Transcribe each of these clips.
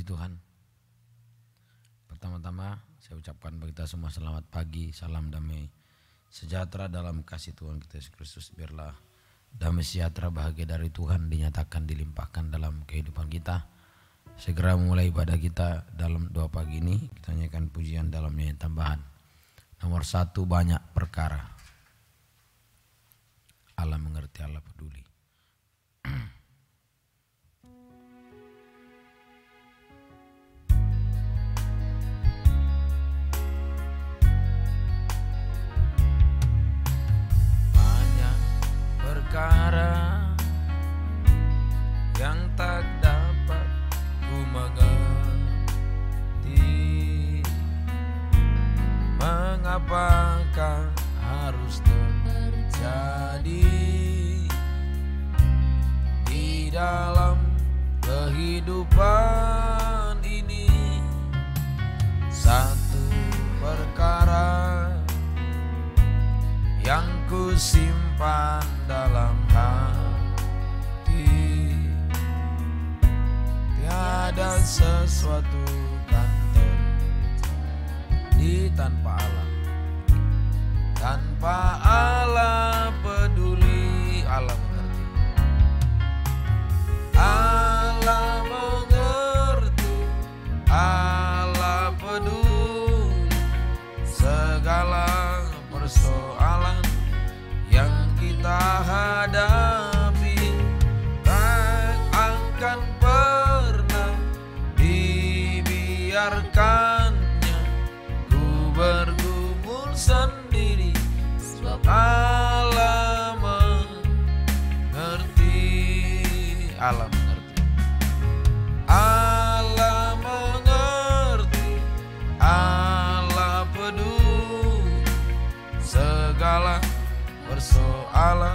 Tuhan. Pertama-tama saya ucapkan bagi kita semua selamat pagi, salam damai sejahtera dalam kasih Tuhan kita Yesus Kristus. Biarlah damai sejahtera bahagia dari Tuhan dinyatakan, dilimpahkan dalam kehidupan kita. Segera memulai ibadah kita dalam doa pagi ini. Kita nyanyikan pujian dalam nyanyian tambahan nomor 1, banyak perkara. Allah mengerti, Allah peduli. Perkara yang tak dapat ku mengerti, mengapakah harus terjadi di dalam kehidupan ini. Satu perkara yang ku simpan dalam hati, tiada sesuatu kan terjadi tanpa Allah. Tanpa Allah peduli, Allah mengerti. Allah mengerti, Allah peduli segala persoalan yang kita hadapi. Tak akan pernah dibiarkannya ku bergumul sendiri, sebab Allah mengerti. Allah mengerti, Allah mengerti, Allah peduli segala persoalan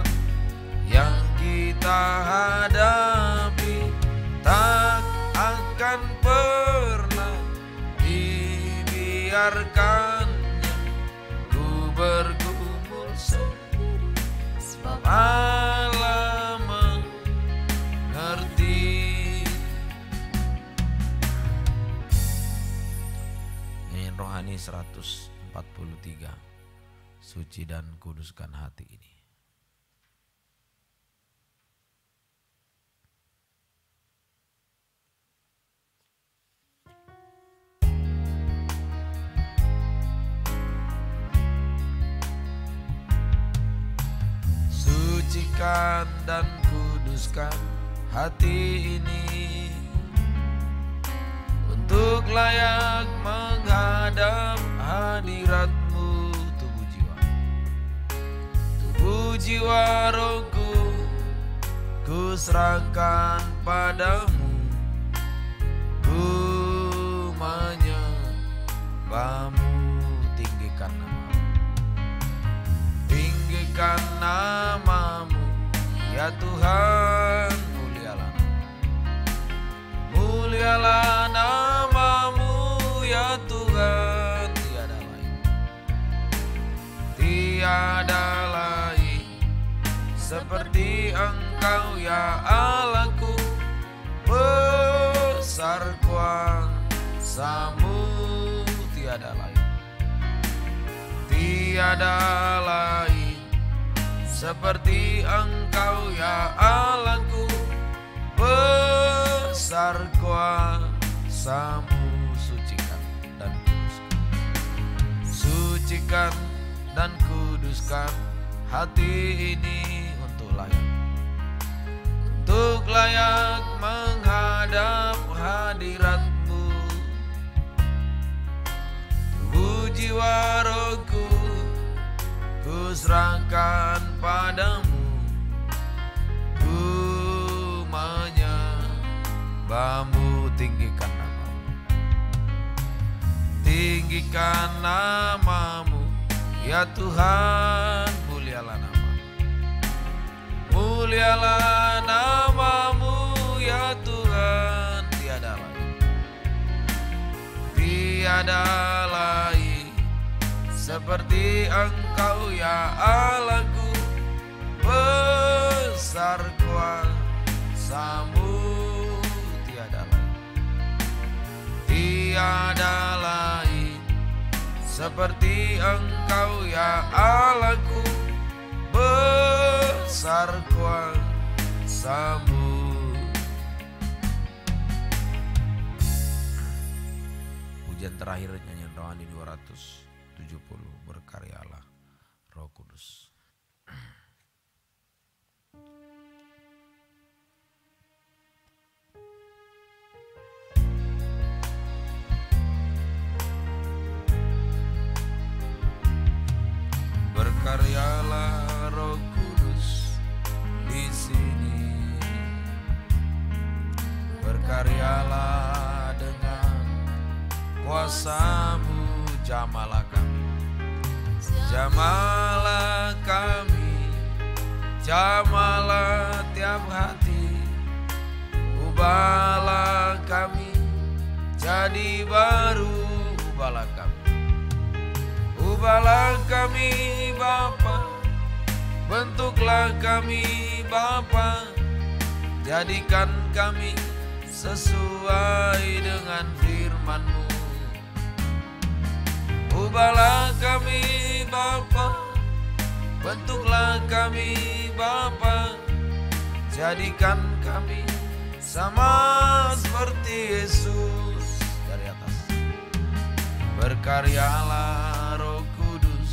yang kita hadapi. Tak akan pernah dibiarkannya ku bergumul sendiri, sebab Allah mengerti. Nyanyian rohani 143, suci dan kuduskan hati ini. Sucikan dan kuduskan hati ini untuk layak menghadap hadirat-Mu. Tubuh jiwa rohku ku serahkan padamu, ku menyembahmu. Tinggikan namamu, tinggikan namamu ya Tuhan. Mulialah namamu ya Tuhan. Tiada lain seperti Engkau ya Allahku. Besar kuasa-Mu, tiada lain. Tiada lain seperti Engkau ya Allahku. Besar kuasa-Mu. Sucikan dan kuduskan, sucikan dan kuduskan hati ini untuk layak menghadap hadirat-Mu. Tubuh jiwa rohku ku serahkan padamu, ku menyembahmu. Tinggikan namamu, tinggikan namamu ya Tuhan. Mulialah namamu, mulialah namamu ya Tuhan. Tiada lain, tiada lain seperti Engkau ya Allahku. Besar kuasa-Mu, tiada lain. tiada lain seperti Engkau ya Allahku, besar kuasa-Mu. Pujian terakhir nyanyian rohani 270, berkaryalah Roh Kudus. Berkaryalah Roh Kudus di sini, berkaryalah dengan kuasa-Mu, jamalah kami, jamalah kami, jamalah tiap hati, ubahlah kami jadi baru, ubahlah kami. Ubahlah kami Bapa, bentuklah kami Bapa, jadikan kami sesuai dengan firman-Mu. Ubahlah kami Bapa, bentuklah kami Bapa, jadikan kami sama seperti Yesus. Dari atas, berkaryalah Roh Kudus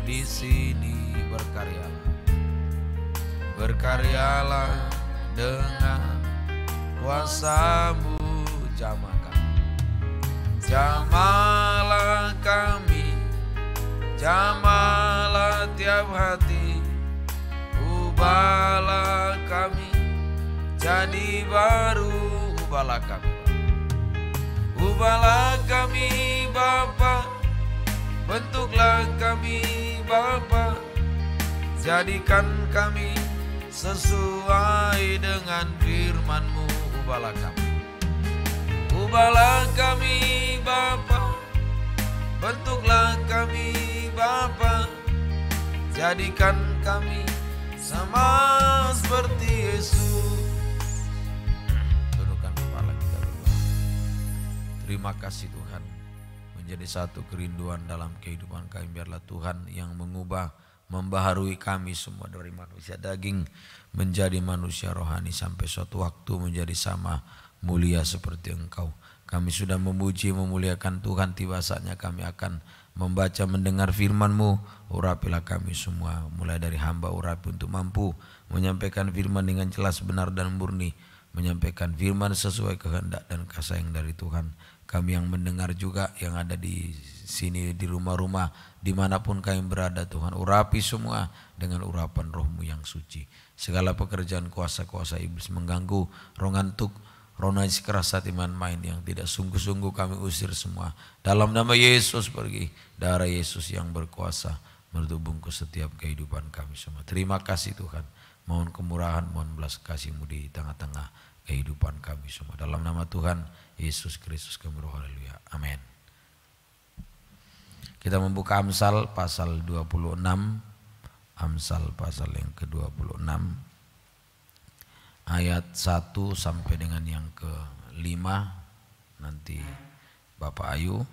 di sini, berkaryalah, berkaryalah dengan kuasa-Mu, jamalah kami, jamalah tiap hati, ubahlah kami jadi baru, ubahlah kami, ubahlah kami Bapa, bentuklah kami Bapa, jadikan kami sesuai dengan firman-Mu. Ubahlah kami, ubahlah kami Bapa, bentuklah kami Bapa, jadikan kami sama seperti Yesus. Tundukkan kepala kita berdoa. Terima kasih Tuhan, menjadi satu kerinduan dalam kehidupan kami. Biarlah Tuhan yang mengubah, membaharui kami semua dari manusia daging menjadi manusia rohani, sampai suatu waktu menjadi sama mulia seperti Engkau. Kami sudah memuji, memuliakan Tuhan, tiba saatnya kami akan membaca, mendengar firman-Mu. Urapilah kami semua, mulai dari hamba urapi untuk mampu menyampaikan firman dengan jelas, benar dan murni, menyampaikan firman sesuai kehendak dan kasih sayang dari Tuhan. Kami yang mendengar juga, yang ada di sini, di rumah-rumah, dimanapun kami berada Tuhan, urapi semua dengan urapan Roh-Mu yang suci. Segala pekerjaan kuasa-kuasa iblis mengganggu, roh ngantuk, roh najis keras hati, main-main yang tidak sungguh-sungguh kami usir semua. Dalam nama Yesus pergi, darah Yesus yang berkuasa menutup bungkus setiap kehidupan kami semua. Terima kasih Tuhan, mohon kemurahan, mohon belas kasih-Mu di tengah-tengah kehidupan kami semua. Dalam nama Tuhan Yesus Kristus kami berdoa, haleluya, amin. Kita membuka Amsal pasal 26, Amsal pasal yang ke-26, ayat 1 sampai dengan yang ke-5, nanti Bapak Ayu,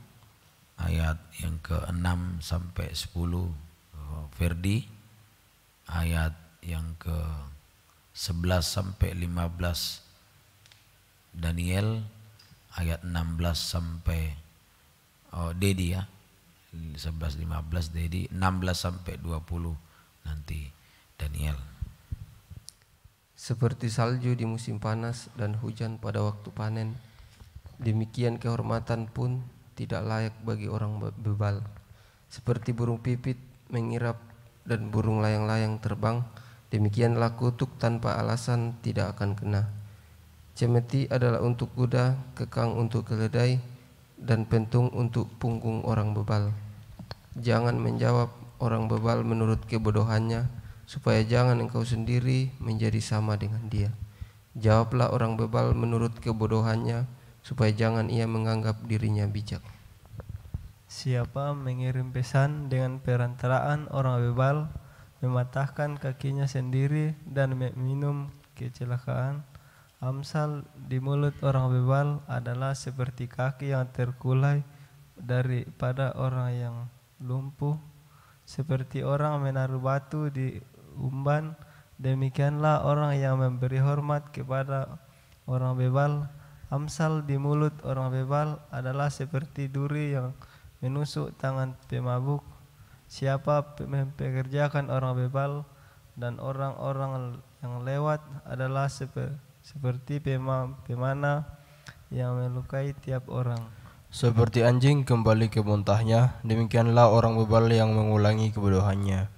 ayat yang ke-6 sampai 10 Ferdi, ayat yang ke-11 sampai 15 Daniel, ayat 16 sampai Dedi ya, 11-15 Dedi, 16 sampai 20 nanti Daniel. Seperti salju di musim panas dan hujan pada waktu panen, demikian kehormatan pun tidak layak bagi orang bebal. Seperti burung pipit mengirap dan burung layang-layang terbang, demikianlah kutuk tanpa alasan tidak akan kena. Cemeti adalah untuk kuda, kekang untuk keledai, dan pentung untuk punggung orang bebal. Jangan menjawab orang bebal menurut kebodohannya, supaya jangan engkau sendiri menjadi sama dengan dia. Jawablah orang bebal menurut kebodohannya, supaya jangan ia menganggap dirinya bijak. Siapa mengirim pesan dengan perantaraan orang bebal, mematahkan kakinya sendiri dan meminum kecelakaan, Amsal di mulut orang bebal adalah seperti kaki yang terkulai daripada orang yang lumpuh. Seperti orang menaruh batu di umban, demikianlah orang yang memberi hormat kepada orang bebal. Amsal di mulut orang bebal adalah seperti duri yang menusuk tangan pemabuk. Siapa mempekerjakan orang bebal dan orang-orang yang lewat adalah seperti pemana yang melukai tiap orang. Seperti anjing kembali ke muntahnya, demikianlah orang bebal yang mengulangi kebodohannya.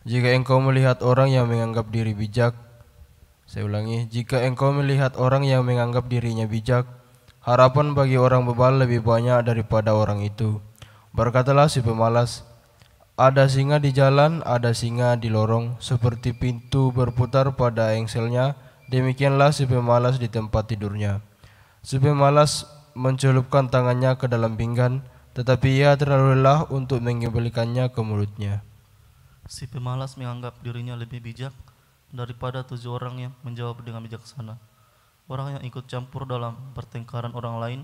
Jika engkau melihat orang yang menganggap diri bijak, jika engkau melihat orang yang menganggap dirinya bijak, harapan bagi orang bebal lebih banyak daripada orang itu. Berkatalah si pemalas, ada singa di jalan, ada singa di lorong, seperti pintu berputar pada engselnya, demikianlah si pemalas di tempat tidurnya. Si pemalas mencelupkan tangannya ke dalam pinggan, tetapi ia terlalu lelah untuk mengembalikannya ke mulutnya. Si pemalas menganggap dirinya lebih bijak daripada 7 orang yang menjawab dengan bijaksana. Orang yang ikut campur dalam pertengkaran orang lain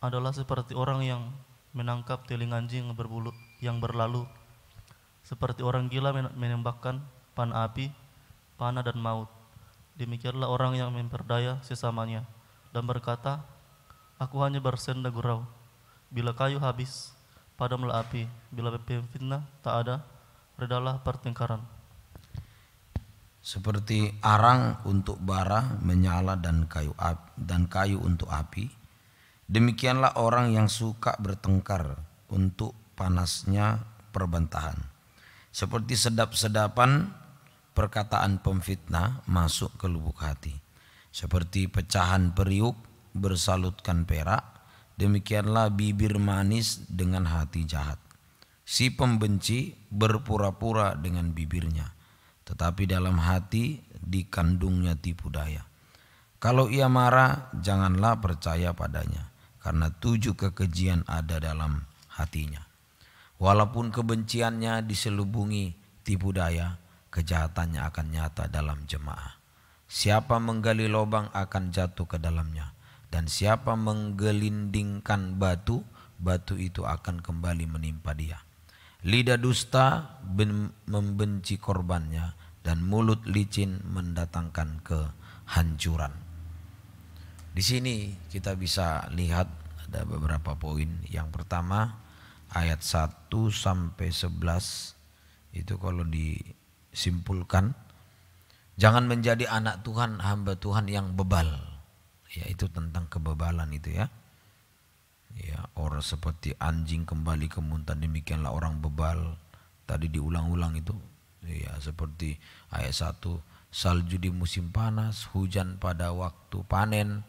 adalah seperti orang yang menangkap teling anjing berbulu yang berlalu. Seperti orang gila menembakkan panah api, panah dan maut. Demikianlah orang yang memperdaya sesamanya dan berkata, aku hanya bersenda gurau. Bila kayu habis, padamlah api. Bila pemfitnah tak ada, redalah pertengkaran. Seperti arang untuk bara menyala dan kayu untuk api, demikianlah orang yang suka bertengkar untuk panasnya perbantahan. Seperti sedap-sedapan perkataan pemfitnah masuk ke lubuk hati. Seperti pecahan periuk bersalutkan perak, demikianlah bibir manis dengan hati jahat. Si pembenci berpura-pura dengan bibirnya, tetapi dalam hati dikandungnya tipu daya. Kalau ia marah, janganlah percaya padanya, karena 7 kekejian ada dalam hatinya. Walaupun kebenciannya diselubungi tipu daya, kejahatannya akan nyata dalam jemaah. Siapa menggali lubang akan jatuh ke dalamnya, dan siapa menggelindingkan batu, batu itu akan kembali menimpa dia. Lidah dusta membenci korbannya, dan mulut licin mendatangkan kehancuran. Di sini kita bisa lihat ada beberapa poin. Yang pertama, ayat 1 sampai 11 itu kalau disimpulkan, jangan menjadi anak Tuhan, hamba Tuhan yang bebal. Ya, itu tentang kebebalan itu ya. Ya, orang seperti anjing kembali ke muntah, demikianlah orang bebal. Tadi diulang-ulang itu. Ya, seperti ayat 1, salju di musim panas, hujan pada waktu panen,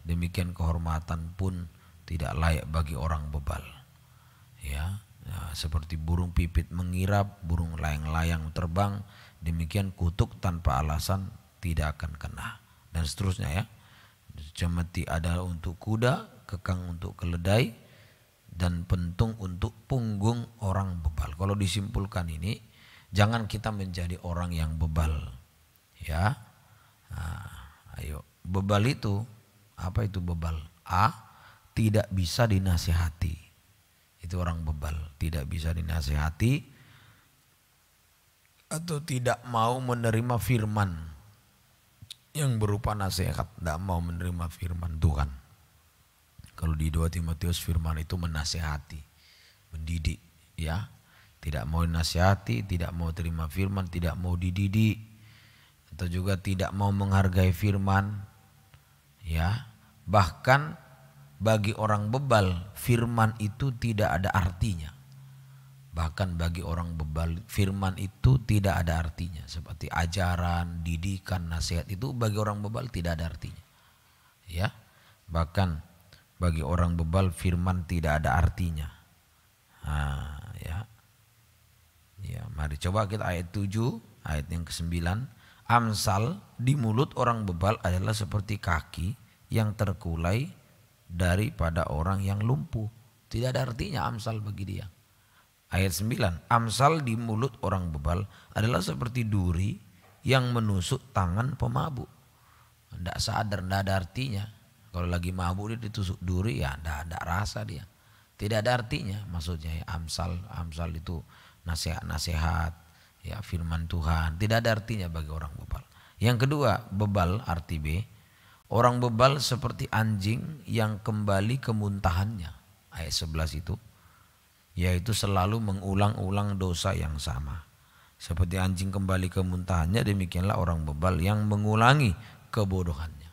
demikian kehormatan pun tidak layak bagi orang bebal. Ya, seperti burung pipit mengirap, burung layang-layang terbang, demikian kutuk tanpa alasan tidak akan kena, dan seterusnya ya. Cemeti ada untuk kuda, kekang untuk keledai, dan pentung untuk punggung orang bebal. Kalau disimpulkan ini, jangan kita menjadi orang yang bebal, ya. Ayo, bebal itu apa itu bebal? Tidak bisa dinasihati. Itu orang bebal, tidak bisa dinasihati atau tidak mau menerima firman yang berupa nasihat, tidak mau menerima firman Tuhan. Kalau di 2 Timotius firman itu menasihati, mendidik, ya. Tidak mau dinasihati, tidak mau terima firman, tidak mau dididik, atau juga tidak mau menghargai firman, ya. Bahkan bagi orang bebal firman itu tidak ada artinya. Bahkan bagi orang bebal firman itu tidak ada artinya. Seperti ajaran, didikan, nasihat itu bagi orang bebal tidak ada artinya. Ya, bahkan bagi orang bebal firman tidak ada artinya. Ya, mari coba kita ayat 7, ayat yang ke-9. Amsal di mulut orang bebal adalah seperti kaki yang terkulai daripada orang yang lumpuh. Tidak ada artinya amsal bagi dia. Ayat 9, amsal di mulut orang bebal adalah seperti duri yang menusuk tangan pemabuk. Tidak sadar, tidak ada artinya. Kalau lagi mabuk dia ditusuk duri ya tidak ada rasa dia. Tidak ada artinya maksudnya ya. Amsal itu nasihat-nasihat ya, firman Tuhan. Tidak ada artinya bagi orang bebal. Yang kedua, bebal arti B. Orang bebal seperti anjing yang kembali ke muntahannya. Ayat 11 itu. Yaitu selalu mengulang-ulang dosa yang sama. Seperti anjing kembali ke muntahannya, demikianlah orang bebal yang mengulangi kebodohannya.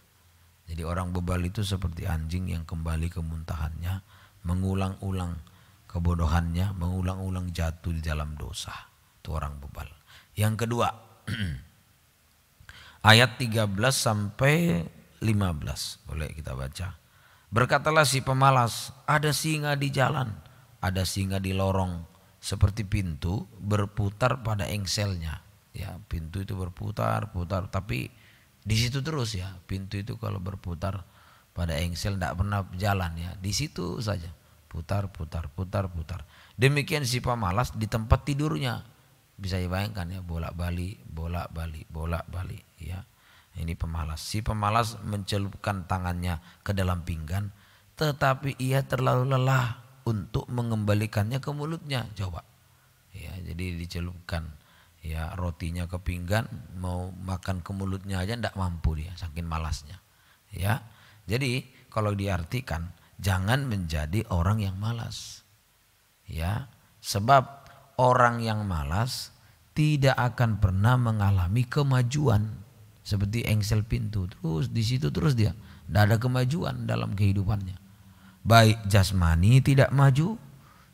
Jadi orang bebal itu seperti anjing yang kembali ke muntahannya, mengulang-ulang kebodohannya, mengulang-ulang jatuh di dalam dosa. Itu orang bebal. Yang kedua, ayat 13 sampai 15. Boleh kita baca. Berkatalah si pemalas, ada singa di jalan, ada singa di lorong, seperti pintu berputar pada engselnya. Ya, pintu itu berputar, tapi di situ terus ya. Pintu itu kalau berputar pada engsel tidak pernah jalan ya. Di situ saja. Putar. Demikian si pemalas di tempat tidurnya. Bisa dibayangkan ya, bolak-balik ya. Ini pemalas. Si pemalas mencelupkan tangannya ke dalam pinggan, tetapi ia terlalu lelah untuk mengembalikannya ke mulutnya. Coba. Ya, jadi dicelupkan ya rotinya ke pinggan, mau makan ke mulutnya aja tidak mampu dia, saking malasnya. Ya. Jadi kalau diartikan, jangan menjadi orang yang malas. Ya, sebab orang yang malas tidak akan pernah mengalami kemajuan. Seperti engsel pintu, terus di situ terus dia, tidak ada kemajuan dalam kehidupannya. Baik jasmani tidak maju,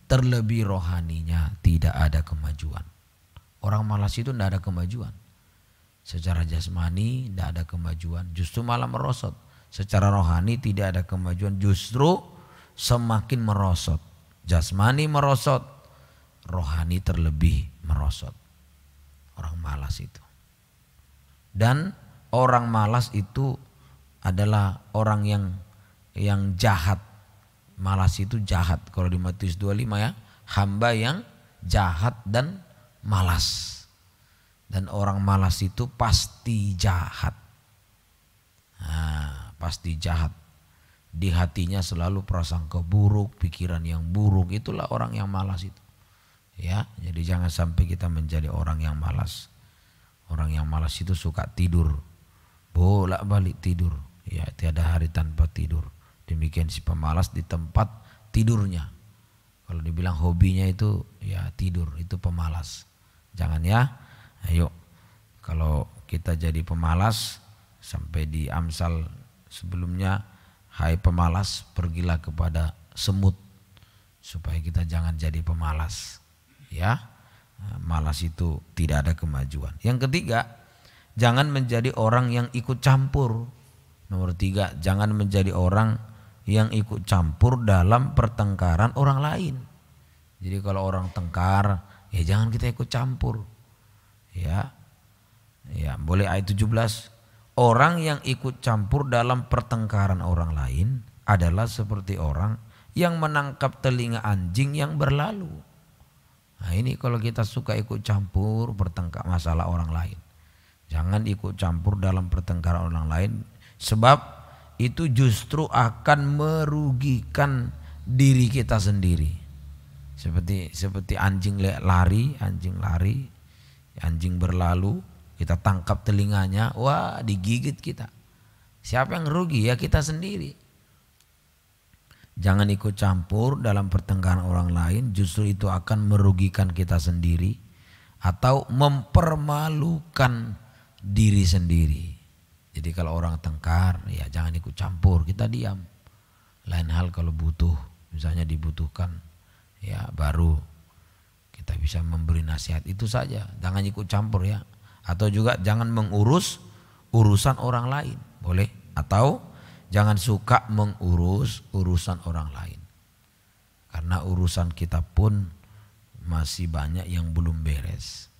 terlebih rohaninya tidak ada kemajuan. Orang malas itu tidak ada kemajuan. Secara jasmani tidak ada kemajuan, justru malah merosot. Secara rohani tidak ada kemajuan, justru semakin merosot. Jasmani merosot, rohani terlebih merosot. Orang malas itu. Dan orang malas itu adalah orang yang jahat. Malas itu jahat. Kalau di Matius 25 ya, hamba yang jahat dan malas. Dan orang malas itu pasti jahat. Nah, pasti jahat. Di hatinya selalu prasangka buruk, pikiran yang buruk. Itulah orang yang malas itu. Ya, jadi jangan sampai kita menjadi orang yang malas. Orang yang malas itu suka tidur, bolak-balik tidur. Ya, tiada hari tanpa tidur. Demikian si pemalas di tempat tidurnya. Kalau dibilang hobinya itu ya tidur, itu pemalas. Jangan ya. Ayo, kalau kita jadi pemalas, sampai di Amsal sebelumnya, hai pemalas, pergilah kepada semut, supaya kita jangan jadi pemalas. Ya, malas itu tidak ada kemajuan. Yang ketiga, jangan menjadi orang yang ikut campur. Nomor 3, jangan menjadi orang yang ikut campur dalam pertengkaran orang lain. Jadi kalau orang tengkar, ya jangan kita ikut campur. Ya, boleh ayat 17. Orang yang ikut campur dalam pertengkaran orang lain adalah seperti orang yang menangkap telinga anjing yang berlalu. Nah ini kalau kita suka ikut campur pertengkar masalah orang lain. Jangan ikut campur dalam pertengkaran orang lain. Sebab itu justru akan merugikan diri kita sendiri. Seperti anjing lari, anjing berlalu, kita tangkap telinganya, wah digigit kita. Siapa yang rugi? Ya kita sendiri. Jangan ikut campur dalam pertengkaran orang lain, justru itu akan merugikan kita sendiri atau mempermalukan diri sendiri. Jadi kalau orang tengkar, ya jangan ikut campur, kita diam. Lain hal kalau butuh, misalnya dibutuhkan, ya baru kita bisa memberi nasihat, itu saja. Jangan ikut campur ya. Atau juga jangan mengurus urusan orang lain, boleh. Atau jangan suka mengurus urusan orang lain. Karena urusan kita pun masih banyak yang belum beres.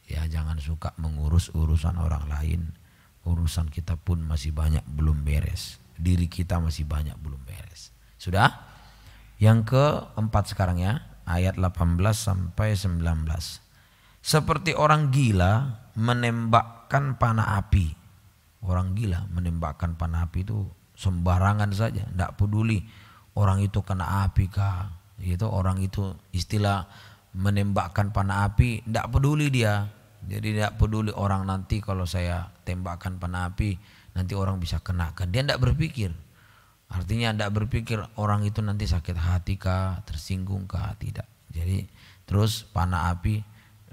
Ya jangan suka mengurus urusan orang lain. Urusan kita pun masih banyak belum beres. Diri kita masih banyak belum beres. Sudah? Yang keempat sekarang ya. Ayat 18 sampai 19. Seperti orang gila menembakkan panah api. Orang gila menembakkan panah api itu sembarangan saja, tidak peduli orang itu kena api kah, gitu. Orang itu istilah menembakkan panah api, tidak peduli dia. Jadi tidak peduli orang nanti kalau saya tembakkan panah api nanti orang bisa kenakan. Dia tidak berpikir. Artinya tidak berpikir orang itu nanti sakit hati kah, tersinggung kah, tidak. Jadi terus panah api,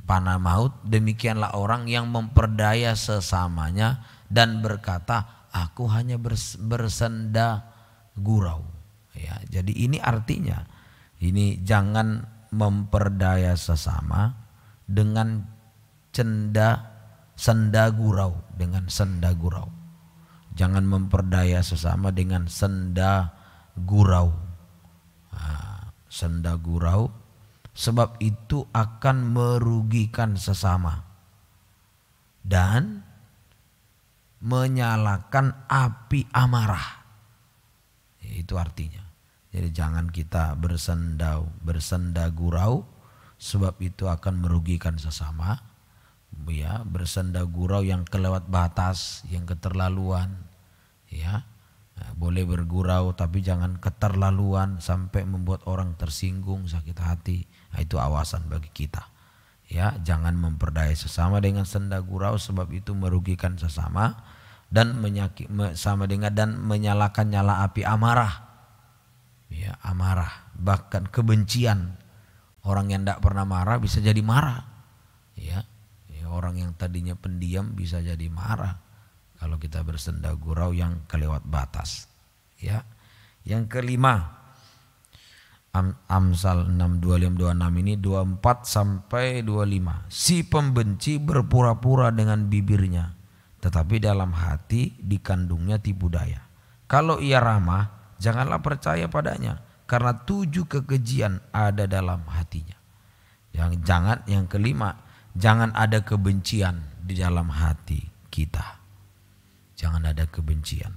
panah maut, demikianlah orang yang memperdaya sesamanya dan berkata, aku hanya bersenda gurau. Ya, jadi ini artinya, ini jangan memperdaya sesama dengan senda gurau, dengan senda gurau. Jangan memperdaya sesama dengan senda gurau. Nah, senda gurau, sebab itu akan merugikan sesama dan menyalakan api amarah. Itu artinya. Jadi jangan kita bersenda gurau, sebab itu akan merugikan sesama. Ya, bersenda gurau yang kelewat batas, yang keterlaluan. Ya, boleh bergurau tapi jangan keterlaluan sampai membuat orang tersinggung, sakit hati. Nah, itu awasan bagi kita. Ya, jangan memperdaya sesama dengan senda gurau, sebab itu merugikan sesama dan sama dengan dan menyalakan nyala api amarah. Ya, amarah, bahkan kebencian. Orang yang tidak pernah marah bisa jadi marah. Ya, orang yang tadinya pendiam bisa jadi marah kalau kita bersenda gurau yang kelewat batas. Ya, yang kelima, Amsal 6:25-26 ini 24 sampai 25. Si pembenci berpura-pura dengan bibirnya, tetapi dalam hati dikandungnya tipu daya. Kalau ia ramah, janganlah percaya padanya, karena 7 kekejian ada dalam hatinya. Yang kelima, jangan ada kebencian di dalam hati kita. Jangan ada kebencian.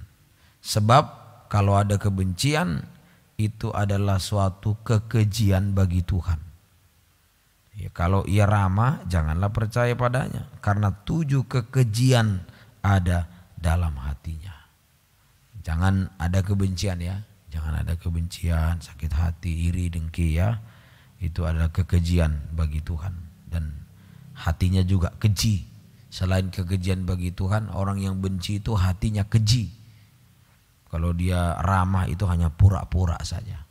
Sebab kalau ada kebencian, itu adalah suatu kekejian bagi Tuhan. Ya, kalau ia ramah, janganlah percaya padanya, karena 7 kekejian ada dalam hatinya. Jangan ada kebencian ya, jangan ada kebencian, sakit hati, iri, dengki ya. Itu adalah kekejian bagi Tuhan dan hatinya juga keji. Selain kekejian bagi Tuhan, orang yang benci itu hatinya keji. Kalau dia ramah itu hanya pura-pura saja.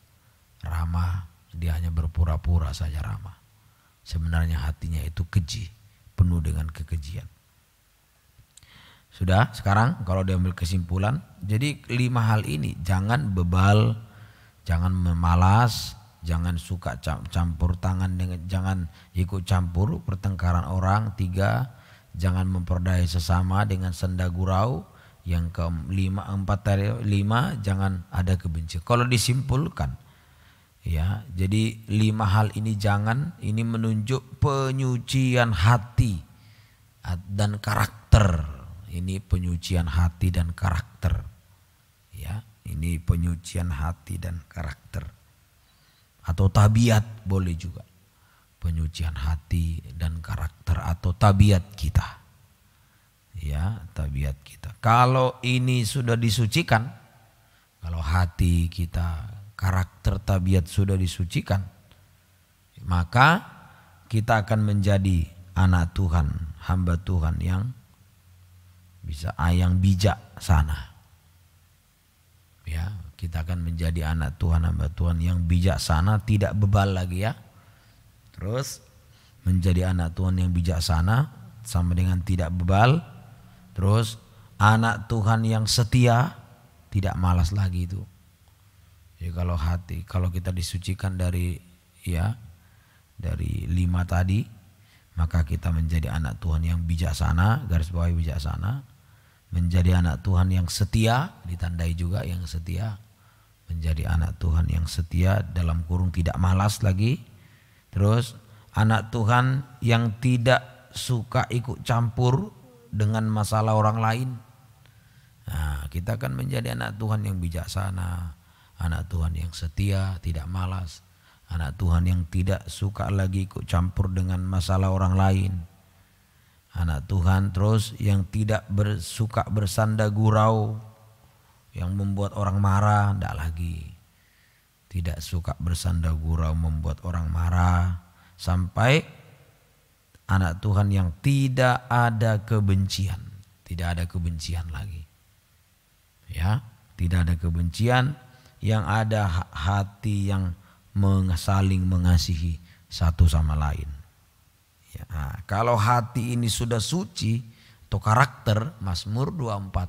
Ramah, dia hanya berpura-pura saja ramah. Sebenarnya hatinya itu keji, penuh dengan kekejian. Sudah, sekarang kalau diambil kesimpulan, jadi 5 hal ini, jangan bebal, jangan memalas, jangan suka campur tangan dengan, jangan ikut campur pertengkaran orang. 3, jangan memperdaya sesama dengan senda gurau. Yang ke-5, jangan ada kebencian. Kalau disimpulkan, ya, jadi 5 hal ini jangan, ini menunjuk penyucian hati dan karakter. Ini penyucian hati dan karakter. Ya, ini penyucian hati dan karakter. Atau tabiat boleh juga. Penyucian hati dan karakter atau tabiat kita. Ya, tabiat kita. Kalau ini sudah disucikan, kalau hati kita, karakter, tabiat sudah disucikan, maka kita akan menjadi anak Tuhan, hamba Tuhan yang bijak sana. Ya, kita akan menjadi anak Tuhan, hamba Tuhan yang bijaksana, tidak bebal lagi ya. Terus menjadi anak Tuhan yang bijaksana sama dengan tidak bebal. Terus anak Tuhan yang setia, tidak malas lagi itu. Jadi kalau kita disucikan dari 5 tadi, maka kita menjadi anak Tuhan yang bijaksana, garis bawahi bijaksana. Menjadi anak Tuhan yang setia, ditandai juga yang setia. Menjadi anak Tuhan yang setia, dalam kurung tidak malas lagi. Terus anak Tuhan yang tidak suka ikut campur dengan masalah orang lain. Nah, kita akan menjadi anak Tuhan yang bijaksana, anak Tuhan yang setia, tidak malas, anak Tuhan yang tidak suka lagi ikut campur dengan masalah orang lain. Anak Tuhan terus yang tidak suka bersanda gurau, yang membuat orang marah, tidak lagi. Tidak suka bersanda gurau membuat orang marah. Sampai anak Tuhan yang tidak ada kebencian. Tidak ada kebencian lagi. Ya, tidak ada kebencian, yang ada hati yang saling mengasihi satu sama lain. Ya, nah, kalau hati ini sudah suci atau karakter, Mazmur 24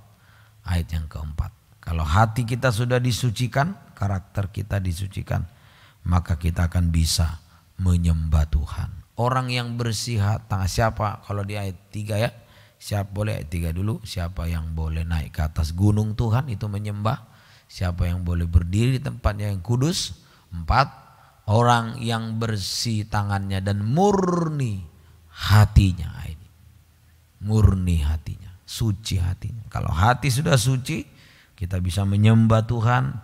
ayat yang keempat. Kalau hati kita sudah disucikan, karakter kita disucikan, maka kita akan bisa menyembah Tuhan. Orang yang bersih hati, siapa kalau di ayat 3 ya? Siapa boleh ayat 3 dulu? Siapa yang boleh naik ke atas gunung Tuhan itu menyembah? Siapa yang boleh berdiri di tempatnya yang kudus? 4, orang yang bersih tangannya dan murni hatinya. Ini murni hatinya, suci hatinya. Kalau hati sudah suci, kita bisa menyembah Tuhan,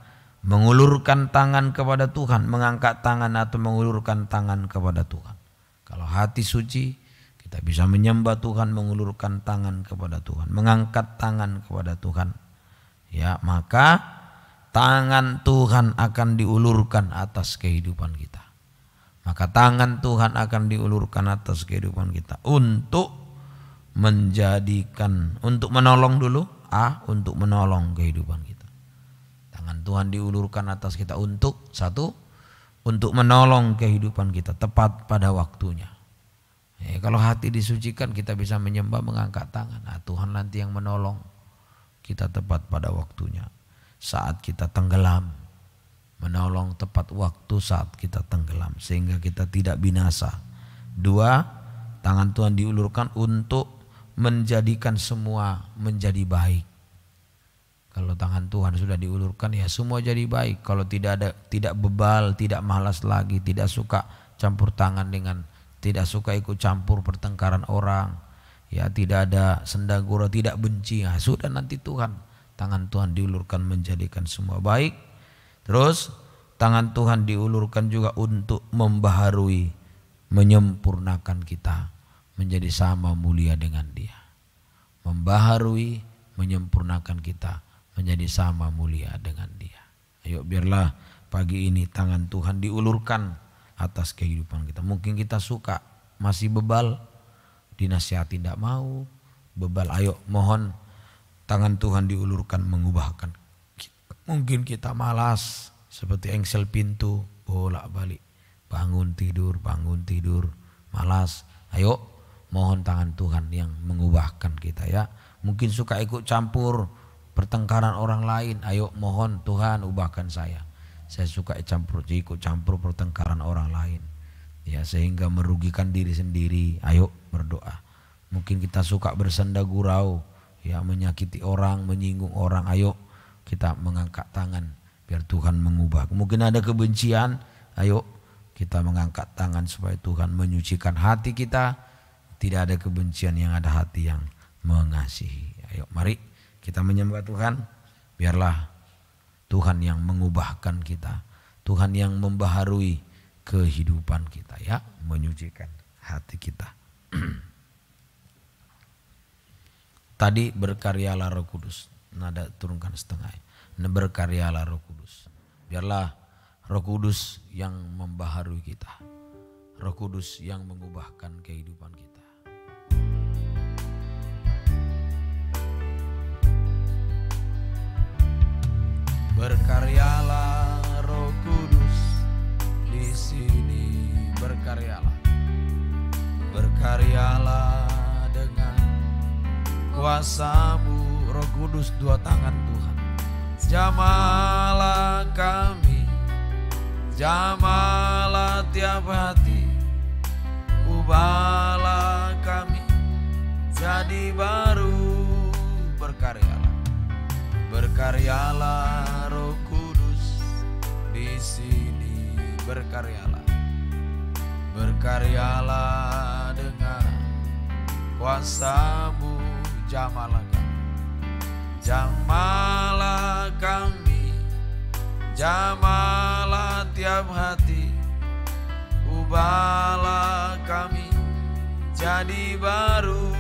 mengulurkan tangan kepada Tuhan, mengangkat tangan atau mengulurkan tangan kepada Tuhan. Kalau hati suci, kita bisa menyembah Tuhan, mengulurkan tangan kepada Tuhan, mengangkat tangan kepada Tuhan. Ya, maka tangan Tuhan akan diulurkan atas kehidupan kita. Maka tangan Tuhan akan diulurkan atas kehidupan kita untuk menjadikan, untuk menolong dulu, untuk menolong kehidupan kita. Tangan Tuhan diulurkan atas kita untuk, satu, untuk menolong kehidupan kita tepat pada waktunya. Kalau hati disucikan, kita bisa menyembah, mengangkat tangan. Nah, Tuhan nanti yang menolong kita tepat pada waktunya. Saat kita tenggelam, menolong tepat waktu saat kita tenggelam sehingga kita tidak binasa. 2, tangan Tuhan diulurkan untuk menjadikan semua menjadi baik. Kalau tangan Tuhan sudah diulurkan, ya semua jadi baik. Kalau tidak bebal, tidak malas lagi, tidak suka campur tangan dengan, tidak suka ikut campur pertengkaran orang, ya tidak ada senda gurau, tidak benci. Nah, sudah nanti tangan Tuhan diulurkan menjadikan semua baik. Terus tangan Tuhan diulurkan juga untuk membaharui, menyempurnakan kita menjadi sama mulia dengan Dia. Membaharui, menyempurnakan kita menjadi sama mulia dengan Dia. Ayo biarlah pagi ini tangan Tuhan diulurkan atas kehidupan kita. Mungkin kita suka masih bebal, dinasihati tidak mau, bebal. Ayo mohon tangan Tuhan diulurkan mengubahkan. Mungkin kita malas seperti engsel pintu, bolak-balik, bangun tidur, malas. Ayo mohon tangan Tuhan yang mengubahkan kita ya. Mungkin suka ikut campur pertengkaran orang lain. Ayo mohon Tuhan ubahkan saya. Saya suka ikut campur pertengkaran orang lain. Ya, sehingga merugikan diri sendiri. Ayo berdoa. Mungkin kita suka bersenda gurau, ya menyakiti orang, menyinggung orang. Ayo kita mengangkat tangan biar Tuhan mengubah. Mungkin ada kebencian, ayo kita mengangkat tangan supaya Tuhan menyucikan hati kita. Tidak ada kebencian, yang ada hati yang mengasihi. Ayo mari kita menyembah Tuhan. Biarlah Tuhan yang mengubahkan kita, Tuhan yang membaharui kehidupan kita ya, menyucikan hati kita. Tadi berkaryalah Roh Kudus. Nada turunkan setengah. Berkaryalah Roh Kudus. Biarlah Roh Kudus yang membaharui kita. Roh Kudus yang mengubahkan kehidupan kita. Berkaryalah Roh Kudus di sini, berkaryalah. Berkaryalah dengan kuasa-Mu Roh Kudus, dua tangan Tuhan. Jamalah kami, jamalah tiap hati, ubahlah kami jadi baru. Berkaryalah, berkaryalah Roh Kudus di sini, berkaryalah, berkaryalah dengan kuasa-Mu, jamalah kami, jamalah kami, jamalah tiap hati, ubahlah kami jadi baru.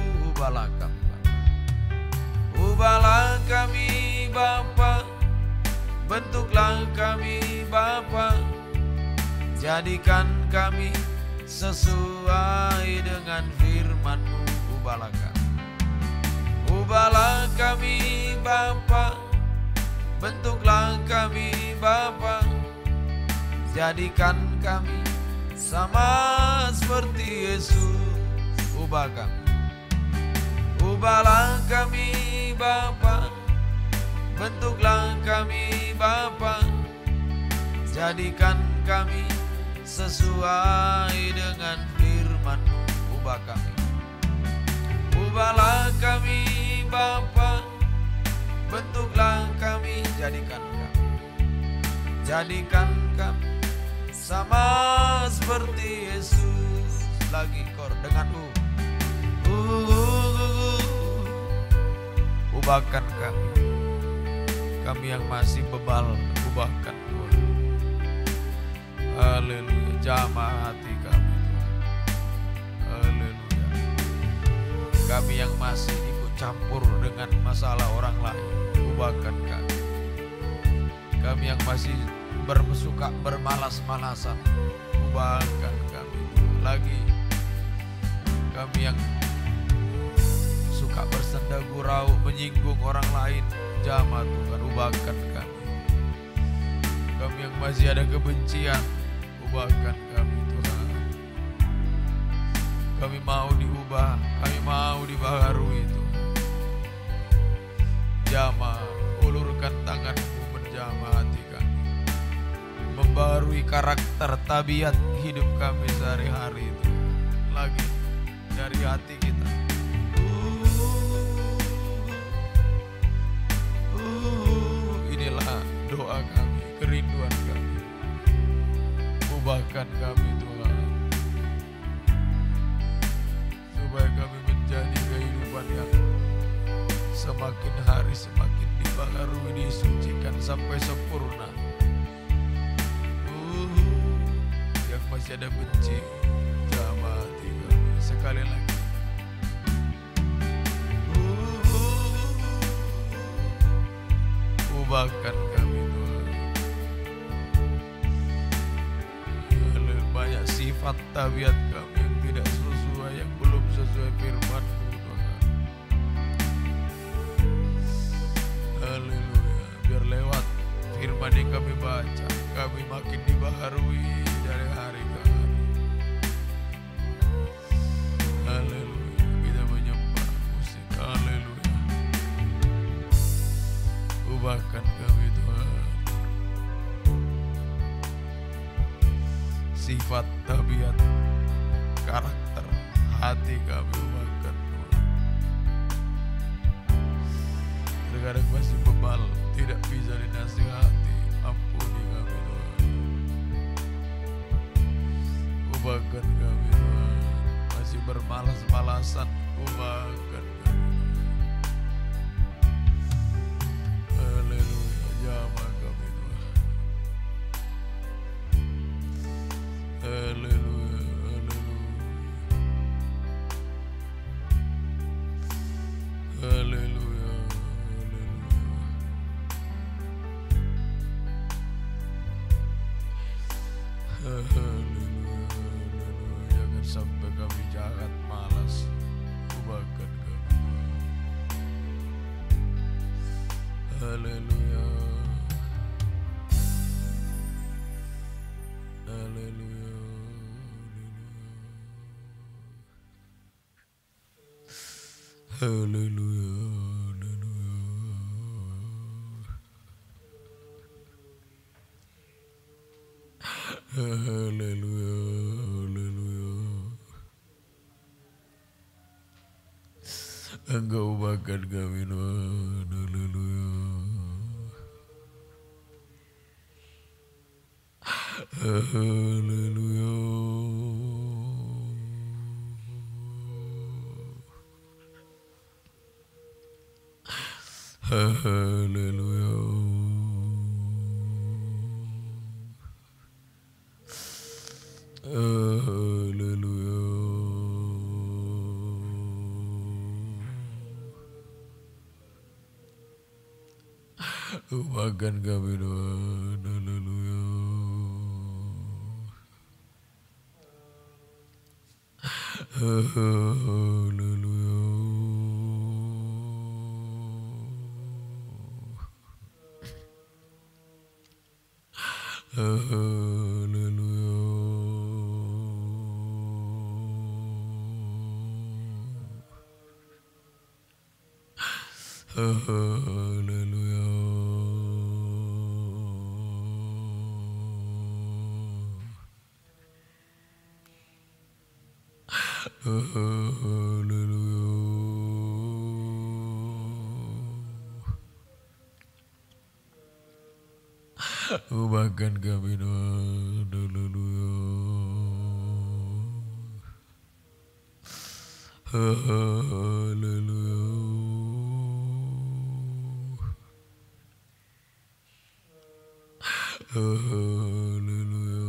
ubahlah kami Bapa. Ubahlah kami Bapa, bentuklah kami Bapa, jadikan kami sesuai dengan firman-Mu. Ubahlah kami. Ubahlah kami Bapa, bentuklah kami Bapa, jadikan kami sama seperti Yesus. Ubah kami. Ubahlah kami Bapa, bentuklah kami Bapa, jadikan kami sesuai dengan firman-Mu. Ubah kami. Ubahlah kami Bapa, bentuklah kami, jadikan kami sama seperti Yesus. Lagi kor dengan ubahkan kami yang masih bebal, ubahkan Tuhan. Haleluya, jamah hati kami Tuhan. Haleluya. Kami yang masih ikut campur dengan masalah orang lain, ubahkan kami. Kami yang masih bersuka bermalas-malasan, ubahkan kami. Lagi kami yang suka bersenda gurau, menyinggung orang lain, jamah Tuhan, ubahkan kami. Kami yang masih ada kebencian, ubahkan kami Tuhan. Kami mau diubah, kami mau dibaharui Tuhan. Jamah, ulurkan tangan-Mu menjamah hati kami, membaharui karakter tabiat hidup kami sehari-hari itu. Lagi dari hati kita. Inilah doa kami, kerinduan kami. Ubahkan kami Tuhan, supaya kami menjadi kehidupan yang semakin hari semakin dibaharui, disucikan sampai sempurna. Yang masih ada benci, jamah hati kami. Sekali lagi. Ubahkan kami Tuhan. Banyak sifat tabiat kami yang tidak sesuai, yang belum sesuai firman-Mu Tuhan. Haleluya. Biar lewat firman yang kami baca, kami makin dibaharui dari hari ke hari. Haleluya. Kita menyembah musik. Haleluya. Ubahkan kami Tuhan. Sifat, tabiat, karakter, hati kami ubahkan Tuhan. Terkadang masih bebal, tidak bisa dinasihati, ampuni kami Tuhan. Ubahkan kami Tuhan. Masih bermalas-malasan, ubahkan kami Tuhan. Haleluya, jamah kami Tuhan. Haleluya, haleluya. Haleluya, haleluya. Haleluya, haleluya. Jangan sampai kami jahat, malas, ubahkan kami Tuhan. Haleluya. Haleluya. Haleluya. Haleluya. Haleluya. Engkau ubahkan kami Tuhan. Haleluya. Haleluya. Haleluya. Haleluya. Ubahkan kami Tuhan. Haleluya. Haleluya. Haleluya. Haleluya. Ubahkan kami Tuhan. Haleluya. Haleluya. Haleluya.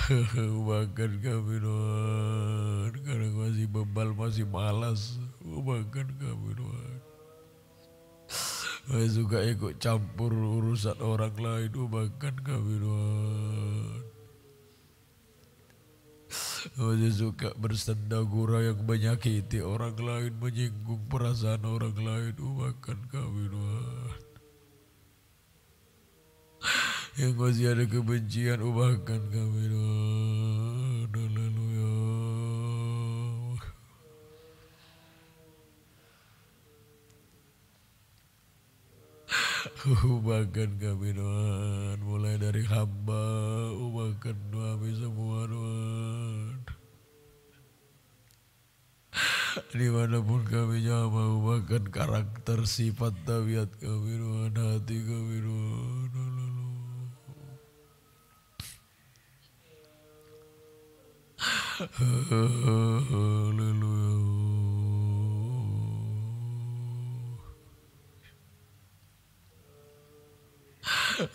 Ubahkan kami Tuhan, karena masih bebal, masih malas. Ubahkan kami Tuhan, masih suka ikut campur urusan orang lain. Ubahkan kami Tuhan, masih suka bersenda gurau yang menyakiti orang lain, menyinggung perasaan orang lain. Ubahkan kami Tuhan, yang masih ada kebencian. Ubahkan kami Tuhan. Haleluya. Ubahkan kami Tuhan, mulai dari hamba. Ubahkan kami semua Tuhan, dimanapun kami nyama. Ubahkan karakter, sifat, tabiat kami Tuhan, hati kami Tuhan. Haleluya.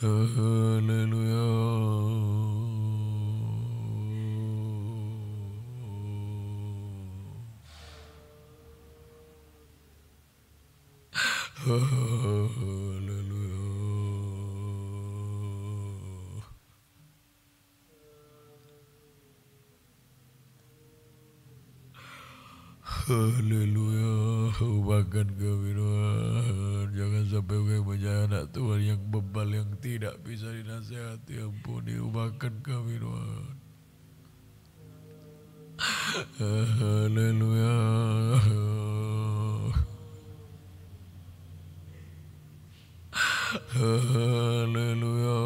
Haleluya. Haleluya. Haleluya. Ubahkan kami Tuhan, jangan sampai kami menjadi anak Tuhan yang bebal, yang tidak bisa dinasihati. Ampuni, ubahkan kami Tuhan. Haleluya. Haleluya.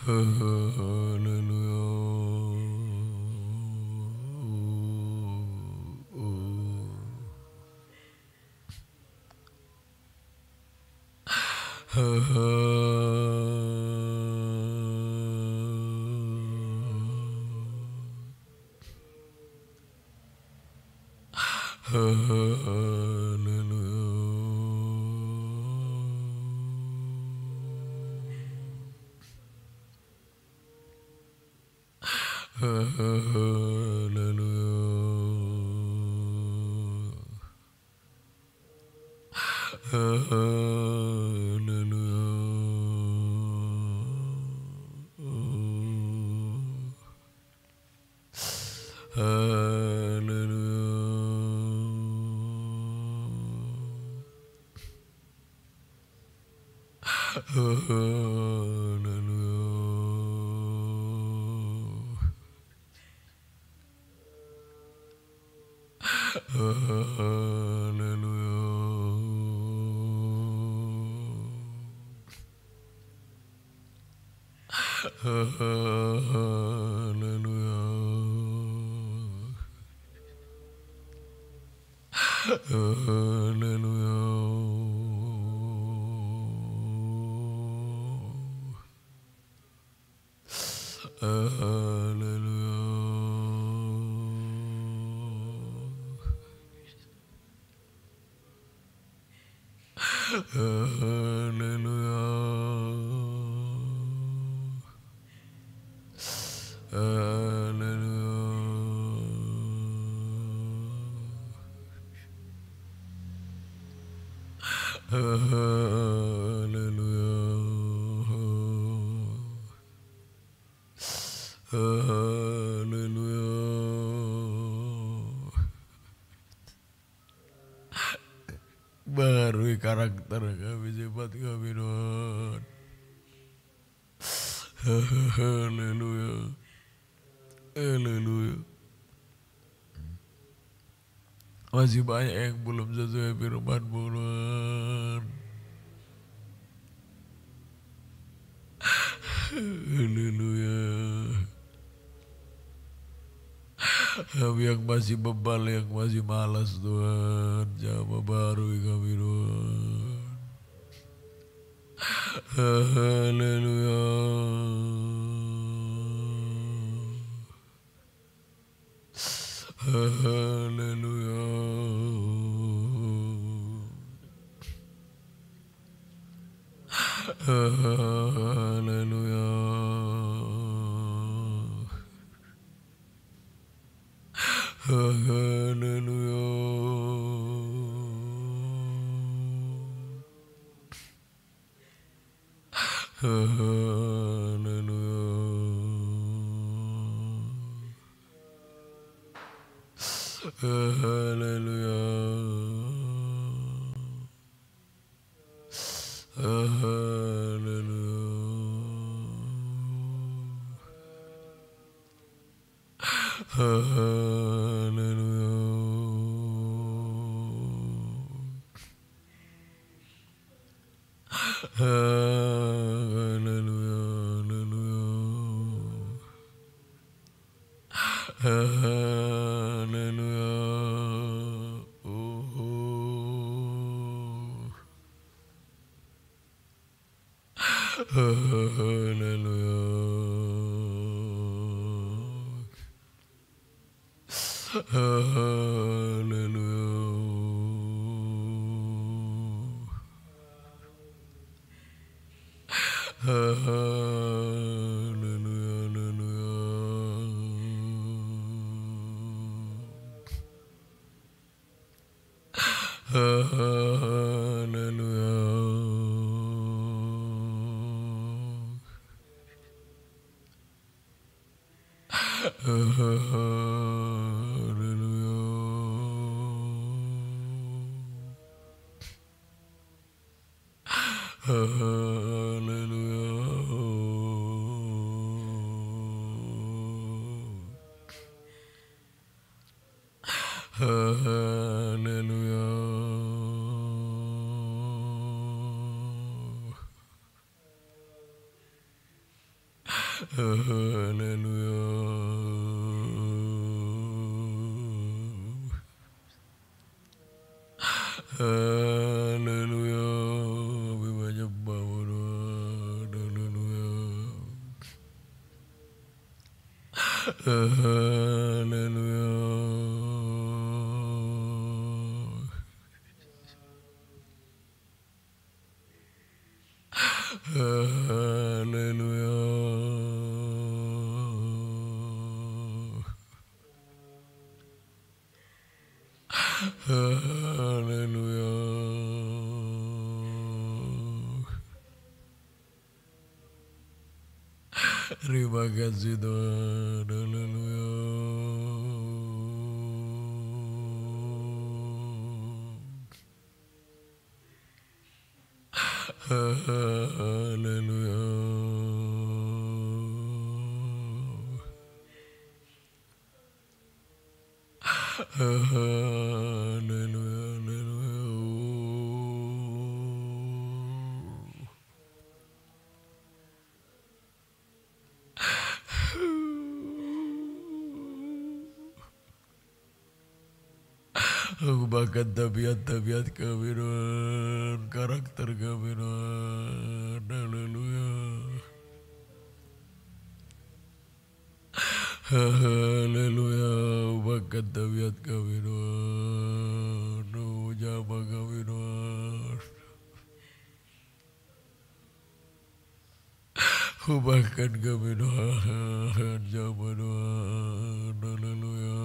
Haleluya. Haleluya. Barui karakter kami, sifat kami Tuhan. Haleluya. Haleluya. Masih banyak yang belum sesuai firman-Mu Tuhan. Haleluya. Kami yang masih bebal, yang masih malas Tuhan, jangan barui kami Tuhan. Haleluya. Haleluya. Haleluya. Haleluya. Haleluya. Haleluya. Haleluya. Haleluya. Haleluya. Haleluya. Haleluya. Haleluya. Haleluya. Terima kasih Tuhan. Haleluya. Haleluya. Ubahkan tabiat-tabiat kami Tuhan, karakter kami Tuhan. Haleluya. Haleluya. Ubahkan tabiat kami Tuhan, jamah kami Tuhan. Ubahkan kami Tuhan, jamah Tuhan. Haleluya.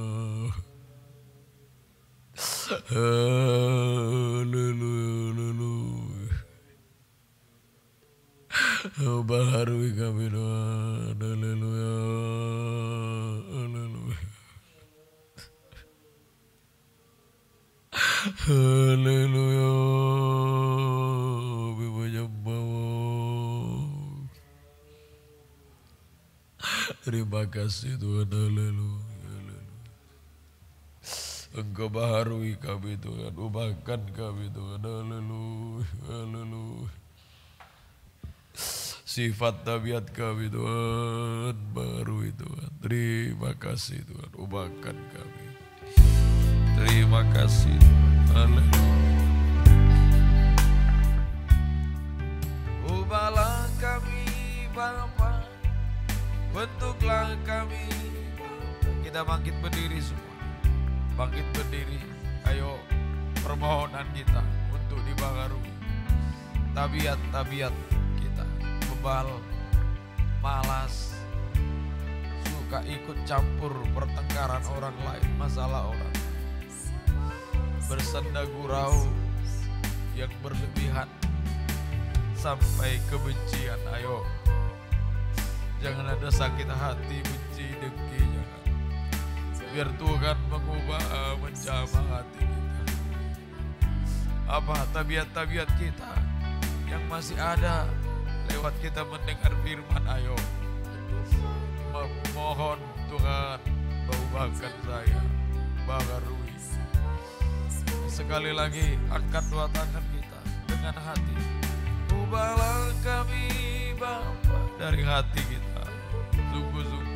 Haleluya. Baharui kami Tuhan. Haleluya. Haleluya. Haleluya. Terima kasih Tuhan. Haleluya. Engkau baharui kami Tuhan, ubahkan kami Tuhan. Haleluya, haleluya. Sifat tabiat kami Tuhan, baharui Tuhan. Terima kasih Tuhan, ubahkan kami. Terima kasih Tuhan. Haleluya. Ubahlah kami Bapa, bentuklah kami Bapa. Kita bangkit berdiri semua. Bangkit berdiri, ayo permohonan kita untuk dibaharui. Tabiat-tabiat kita, bebal, malas, suka ikut campur pertengkaran orang lain, masalah orang. Bersenda gurau yang berlebihan sampai kebencian, ayo. Jangan ada sakit hati, benci, dengki, jangan. Biar Tuhan mengubah, menjamah hati kita. Apa tabiat-tabiat kita yang masih ada lewat kita mendengar firman, ayo. Mohon Tuhan, ubahkan saya, baharui. Sekali lagi, angkat dua tangan kita dengan hati. Ubahlah kami Bapa, dari hati kita, sungguh-sungguh.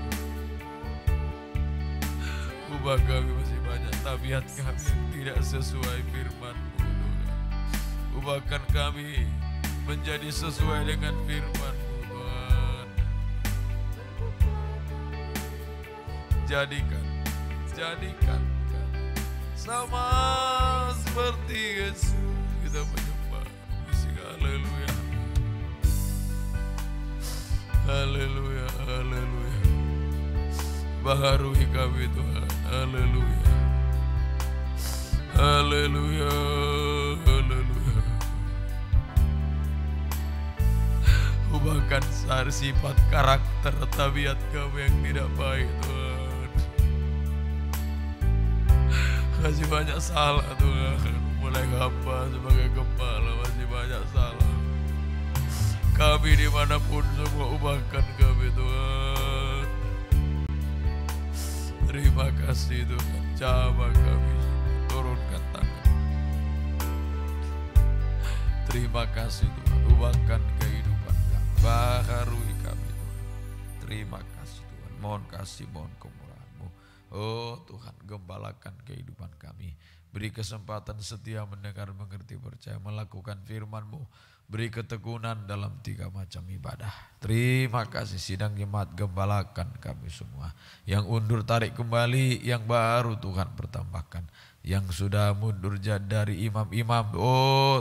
Ubah kami, masih banyak tabiat kami yang tidak sesuai firman-Mu Tuhan. Ubahkan kami menjadi sesuai dengan firman-Mu Tuhan. Jadikan kami sama seperti Yesus. Kita menyembah musik. Haleluya. Haleluya, haleluya. Baharui kami Tuhan. Haleluya. Haleluya. Haleluya. Ubahkan sifat karakter tabiat kami yang tidak baik Tuhan. Masih banyak salah Tuhan. Mulai hamba sebagai gembala masih banyak salah. Kami dimanapun semua, ubahkan kami Tuhan. Terima kasih Tuhan, jamah kami, turunkan tangan. Terima kasih Tuhan, ubahkan kehidupan kami, baharui kami Tuhan. Terima kasih Tuhan, mohon kasih, mohon kemurahan-Mu. Oh Tuhan, gembalakan kehidupan kami. Beri kesempatan setia mendengar, mengerti, percaya, melakukan firman-Mu. beri ketekunan dalam 3 macam ibadah. Terima kasih sidang jemaat gembalakan kami semua. Yang undur tarik kembali, yang baru Tuhan pertambahkan. Yang sudah mundur dari imam-imam,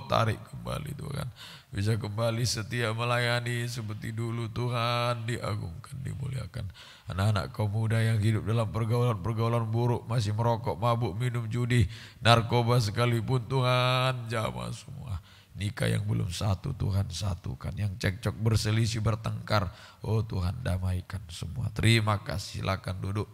tarik kembali Tuhan. Bisa kembali setia melayani seperti dulu Tuhan, diagungkan, dimuliakan. Anak-anak kaum muda yang hidup dalam pergaulan-pergaulan buruk, masih merokok, mabuk, minum judi, narkoba sekalipun Tuhan, jamah semua. Nikah yang belum satu Tuhan satukan, yang cekcok berselisih bertengkar, Tuhan damaikan semua. Terima kasih, silakan duduk.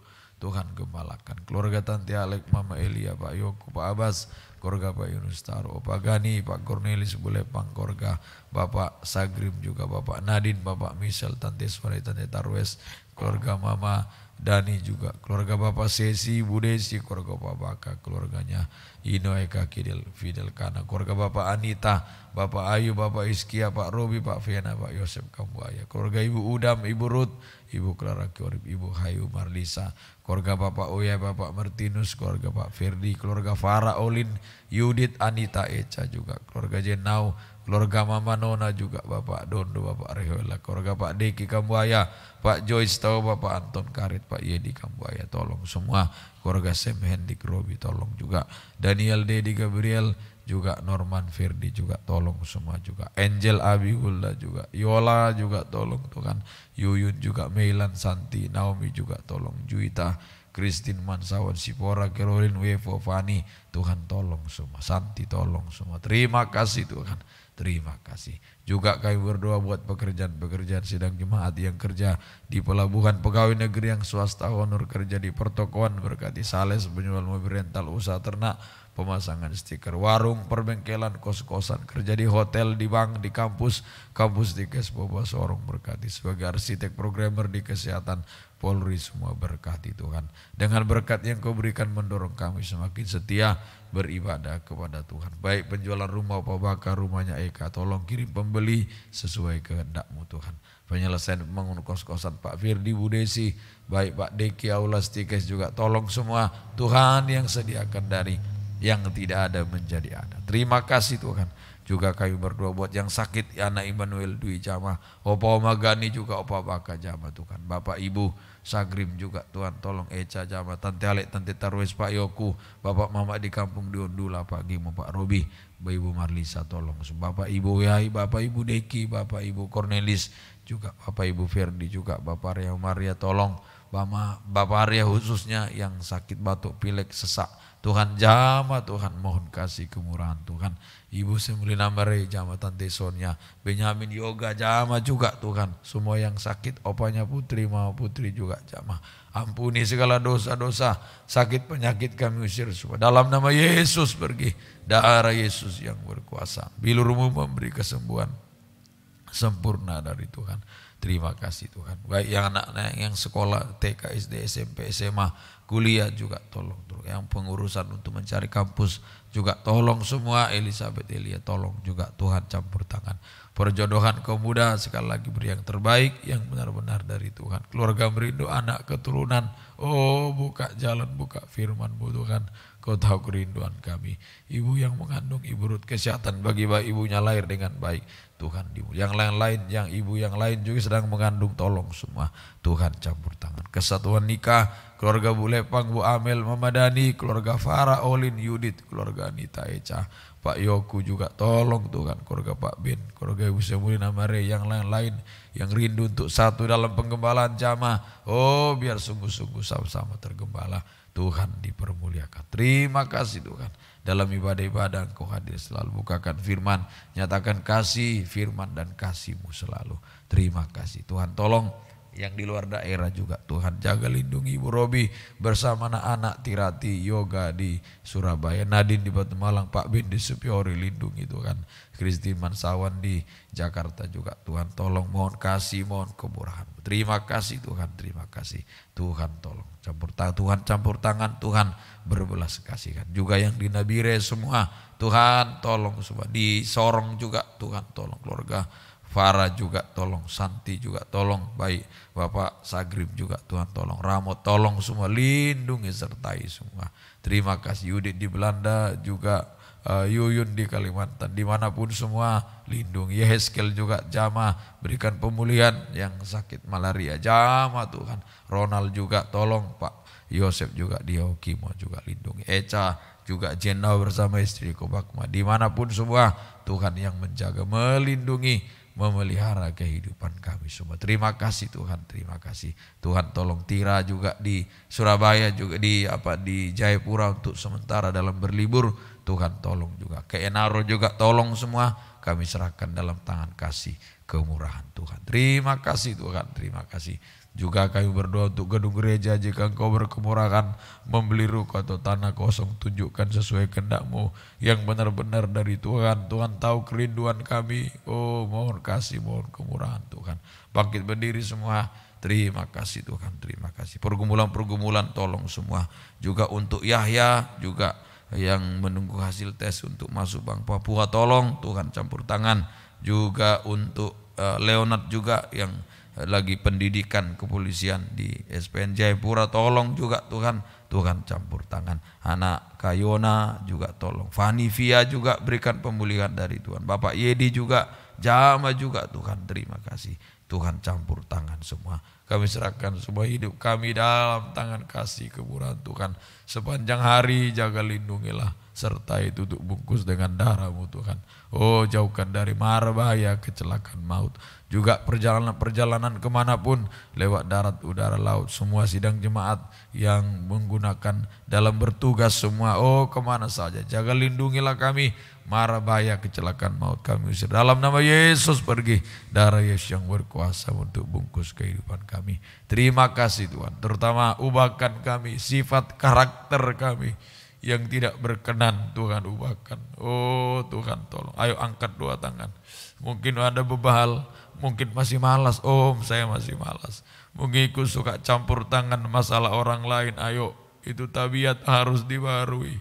Tuhan gembalakan keluarga Tanti Alek, Mama Elia, Pak Yoko, Pak Abbas, keluarga Pak Yunus Taro, Pak Gani, Pak Cornelis Bulepang, keluarga Bapak Sagrim, juga Bapak Nadine, Bapak Michel, Tante Suara, Tante Tarwes, keluarga Mama Dani, juga keluarga Bapak Sesi, Bu Desi, keluarga Bapak Baka, keluarganya Ino Eka Fidel Kana, keluarga Bapak Anita, Bapak Ayu, Bapak Iskia, Pak Robi, Pak Fiana, Pak Yosef Kambuaya, keluarga Ibu Udam, Ibu Ruth, Ibu Clara Kiorib, Ibu Hayu Marlisa, keluarga Bapak Oya, Bapak Martinus, keluarga Pak Ferdi, keluarga Farah Olin, Yudit, Anita Eca, juga keluarga Jenau, keluarga Mama Nona, juga Bapak Dondo, Bapak Rehola, keluarga Pak Deki Kambuaya, Pak Joyce Tau, Bapak Anton Karit, Pak Yedi Kambuaya, tolong semua. Keluarga Sam Hendik Robi, tolong juga. Daniel Dedi Gabriel, juga Norman Ferdi, juga tolong semua juga. Angel Abigulda, juga Yola, juga tolong Tuhan. Yuyun, juga Meilan Santi, Naomi, juga tolong. Juita, Christine Mansawan, Sipora, Caroline, Wevo, Fani, Tuhan tolong semua. Santi tolong semua. Terima kasih Tuhan. Terima kasih. Juga kami berdoa buat pekerjaan-pekerjaan sidang jemaat yang kerja di pelabuhan, pegawai negeri yang swasta honor, kerja di pertokoan, berkati sales, penjual mobil rental, usaha ternak, pemasangan stiker, warung, perbengkelan, kos-kosan, kerja di hotel, di bank, di kampus di Kespoba Sorong, berkati sebagai arsitek programmer di kesehatan, Polri, semua berkati Tuhan. Dengan berkat yang Kau berikan mendorong kami semakin setia beribadah kepada Tuhan. Baik penjualan rumah Pak Bakar, rumahnya Eka, tolong kirim pembeli sesuai kehendak-Mu Tuhan. Penyelesaian pembangunan kos-kosan Pak Firdi, Bu Desi, baik Pak Deki, Aula Stikes, juga tolong semua Tuhan yang sediakan dari yang tidak ada menjadi ada. Terima kasih Tuhan. Juga kami berdoa buat yang sakit, anak Immanuel Dwi Jama, Opa Oma Gani, juga Opa Baka Jama Tuhan. Bapak Ibu Sagrim, juga Tuhan tolong Eca Jama, Tante Alek, Tante Tarwes, Pak Yoku, Bapak Mama di kampung di Undula, Pak Gimo, Pak Robi, Ibu Marlisa, tolong. Bapak Ibu Yai, Bapak Ibu Deki, Bapak Ibu Cornelis, juga Bapak Ibu Ferdi, juga Bapak Arya Maria, tolong. Bapak Arya khususnya yang sakit batuk, pilek, sesak, Tuhan jama, Tuhan mohon kasih kemurahan Tuhan. Ibu Semulina Mare jama, Tante Sonia, Benyamin Yoga jama juga Tuhan. Semua yang sakit, opanya Putri, Mama Putri juga jama. Ampuni segala dosa-dosa, sakit penyakit kami usir semua. Dalam nama Yesus pergi, darah Yesus yang berkuasa. Bilurmu memberi kesembuhan sempurna dari Tuhan. Terima kasih Tuhan. Baik yang anak-anak yang sekolah TK, SD, SMP, SMA, kuliah juga tolong. Yang pengurusan untuk mencari kampus juga tolong semua. Elizabeth, Elia, tolong juga Tuhan campur tangan. Perjodohan kaum muda sekali lagi beri yang terbaik, yang benar-benar dari Tuhan. Keluarga merindu anak keturunan. Buka jalan, buka firman-Mu Tuhan. Kau tahu kerinduan kami. Ibu yang mengandung, Ibu Ruth, kesehatan bagi ibunya lahir dengan baik. Tuhan yang lain-lain, yang ibu yang lain juga sedang mengandung, tolong semua Tuhan campur tangan. Kesatuan nikah, keluarga Bu Lepang, Bu Amel, Mama Dani, keluarga Farah, Olin, Yudit, keluarga Anita Eca, Pak Yoku juga tolong Tuhan, keluarga Pak Ben, keluarga Ibu Semulina Mare, yang lain-lain yang rindu untuk satu dalam penggembalaan jamaah. Biar sungguh-sungguh sama-sama tergembala. Tuhan dipermuliakan. Terima kasih Tuhan. Dalam ibadah-ibadah Engkau hadir selalu. Bukakan firman, nyatakan kasih, firman dan kasih-Mu selalu. Terima kasih Tuhan. Tolong yang di luar daerah juga Tuhan jaga lindungi Ibu Robi bersama anak-anak, Tirati, Yoga di Surabaya, Nadine di Batu Malang, Pak Ben di Supiori, lindungi Tuhan. Christine Mansawan di Jakarta juga Tuhan tolong, mohon kasih, mohon kemurahan. Terima kasih Tuhan, terima kasih Tuhan, tolong campur tangan Tuhan, campur tangan Tuhan, berbelas kasihan juga yang di Nabire semua Tuhan tolong semua, di Sorong juga Tuhan tolong, keluarga Farah juga tolong, Santi juga tolong, baik Bapak Sagrim juga Tuhan tolong, Ramo tolong semua, lindungi sertai semua. Terima kasih Yudit di Belanda juga, Yuyun di Kalimantan, dimanapun semua lindungi. Yehezkel juga jamah, berikan pemulihan yang sakit malaria, jamah Tuhan. Ronald juga tolong, Pak Yosef juga di Hokimo juga lindungi. Eca juga Jenau bersama istri Kobakma, dimanapun semua Tuhan yang menjaga, melindungi, memelihara kehidupan kami semua. Terima kasih Tuhan, terima kasih Tuhan. Tolong Tira juga di Surabaya, juga di Jayapura untuk sementara dalam berlibur. Tuhan tolong juga. Ke Enaro juga tolong semua. Kami serahkan dalam tangan kasih kemurahan Tuhan. Terima kasih Tuhan, terima kasih. Juga kami berdoa untuk gedung gereja, jika Engkau berkemurahan membeli ruko atau tanah kosong, tunjukkan sesuai kehendak-Mu yang benar-benar dari Tuhan. Tuhan tahu kerinduan kami. Oh, mohon kasih, mohon kemurahan Tuhan. Bangkit berdiri semua. Terima kasih Tuhan, terima kasih. Pergumulan-pergumulan tolong semua. Juga untuk Yahya juga yang menunggu hasil tes untuk masuk Bank Papua, tolong Tuhan campur tangan. Juga untuk Leonard juga yang lagi pendidikan kepolisian di SPN Jayapura, tolong juga Tuhan, Tuhan campur tangan. Anak Kayona juga tolong. Fani Via juga berikan pemulihan dari Tuhan. Bapak Yedi juga, Jama juga Tuhan, terima kasih. Tuhan campur tangan semua. Kami serahkan semua hidup kami dalam tangan kasih kemurahan Tuhan. Sepanjang hari jaga lindungilah, sertai tutup bungkus dengan darah-Mu Tuhan. Oh, jauhkan dari mara bahaya kecelakaan maut. Juga perjalanan-perjalanan kemanapun, lewat darat, udara, laut, semua sidang jemaat yang menggunakan dalam bertugas semua, oh kemana saja, jaga lindungilah kami. Mara bahaya kecelakaan maut kami usir dalam nama Yesus, pergi. Darah Yesus yang berkuasa untuk bungkus kehidupan kami. Terima kasih Tuhan. Terutama ubahkan kami, sifat karakter kami yang tidak berkenan, Tuhan ubahkan. Oh Tuhan tolong. Ayo angkat dua tangan. Mungkin ada bebal, mungkin masih malas. Oh, saya masih malas. Mungkin ikut suka campur tangan masalah orang lain. Ayo, itu tabiat harus dibarui.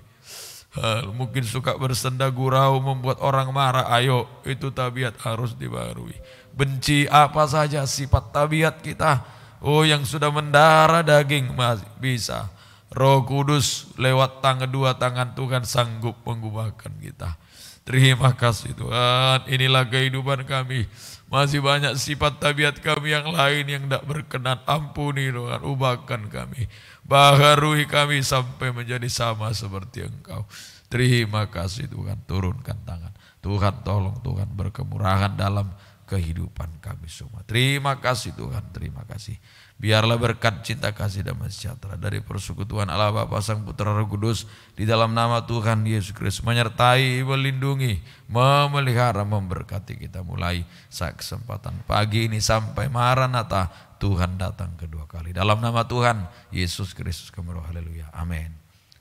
Mungkin suka bersenda gurau membuat orang marah. Ayo, itu tabiat harus dibarui. Benci apa saja sifat tabiat kita, oh yang sudah mendarah daging, masih bisa. Roh Kudus lewat dua tangan Tuhan sanggup mengubahkan kita. Terima kasih Tuhan. Inilah kehidupan kami. Masih banyak sifat tabiat kami yang lain yang tidak berkenan. Ampuni Tuhan, ubahkan kami. Baharui kami sampai menjadi sama seperti Engkau. Terima kasih Tuhan, turunkan tangan. Tuhan tolong, Tuhan berkemurahan dalam kehidupan kami semua. Terima kasih Tuhan, terima kasih. Biarlah berkat cinta kasih damai sejahtera dari persekutuan Allah Bapa Sang Putra Roh Kudus di dalam nama Tuhan Yesus Kristus menyertai, melindungi, memelihara, memberkati kita mulai saat kesempatan pagi ini sampai Maranatha Tuhan datang kedua kali. Dalam nama Tuhan Yesus Kristus kami berdoa, haleluya, amin.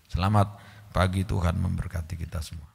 Selamat pagi, Tuhan memberkati kita semua.